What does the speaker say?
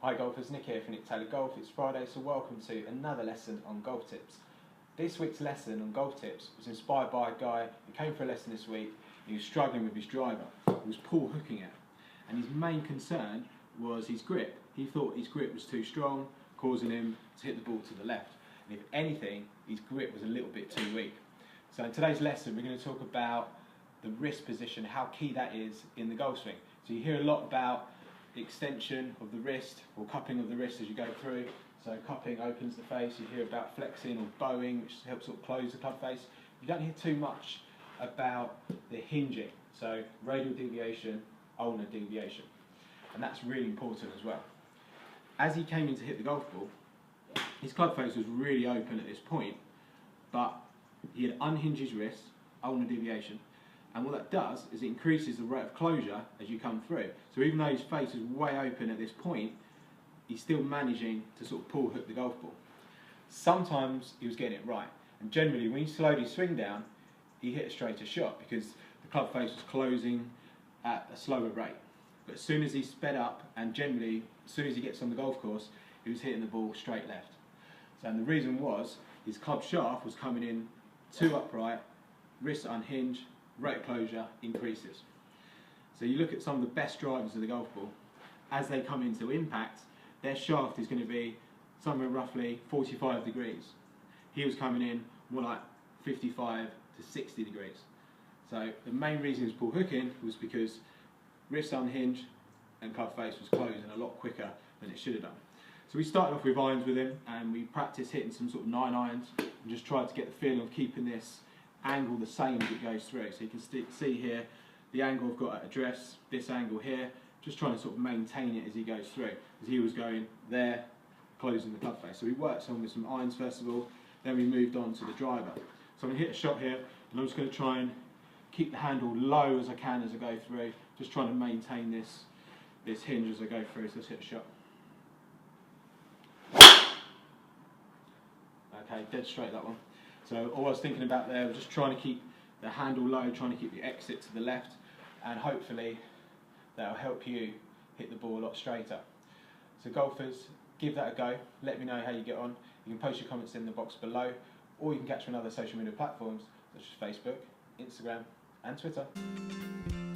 Hi golfers, Nick here from Untitled Golf. It's Friday, so welcome to another lesson on golf tips. This week's lesson on golf tips was inspired by a guy who came for a lesson this week. He was struggling with his driver. He was pull hooking it, and his main concern was his grip. He thought his grip was too strong, causing him to hit the ball to the left. And if anything, his grip was a little bit too weak. So in today's lesson, we're going to talk about the wrist position, how key that is in the golf swing. So you hear a lot about the extension of the wrist or cupping of the wrist as you go through. So cupping opens the face. You hear about flexing or bowing, which helps sort of close the club face. You don't hear too much about the hinging. So radial deviation, ulnar deviation. And that's really important as well. As he came in to hit the golf ball, his club face was really open at this point, but he had unhinged his wrist, ulnar deviation, and what that does is it increases the rate of closure as you come through. So even though his face is way open at this point, he's still managing to sort of pull hook the golf ball. Sometimes he was getting it right, and generally when he slowed his swing down, he hit a straighter shot because the club face was closing at a slower rate. But as soon as he sped up, and generally as soon as he gets on the golf course, he was hitting the ball straight left. So, and the reason was his club shaft was coming in too upright, wrist unhinged, rate of closure increases. So you look at some of the best drivers of the golf ball, as they come into impact, their shaft is going to be somewhere roughly 45 degrees. He was coming in more like 55 to 60 degrees. So the main reason he was pull hooking was because wrist unhinged and club face was closing a lot quicker than it should have done. So we started off with irons with him, and we practiced hitting some sort of 9 irons and just tried to get the feeling of keeping this angle the same as it goes through. So you can see here the angle I've got at address, this angle here, just trying to sort of maintain it as he goes through, as he was going there, closing the club face. So we worked on with some irons first of all, then we moved on to the driver. So I'm going to hit a shot here, and I'm just going to try and keep the handle low as I can as I go through, just trying to maintain this hinge as I go through. So let's hit a shot. Okay, dead straight that one. So all I was thinking about there was just trying to keep the handle low, trying to keep the exit to the left, and hopefully that'll help you hit the ball a lot straighter. So golfers, give that a go. Let me know how you get on. You can post your comments in the box below, or you can catch me on other social media platforms such as Facebook, Instagram and Twitter.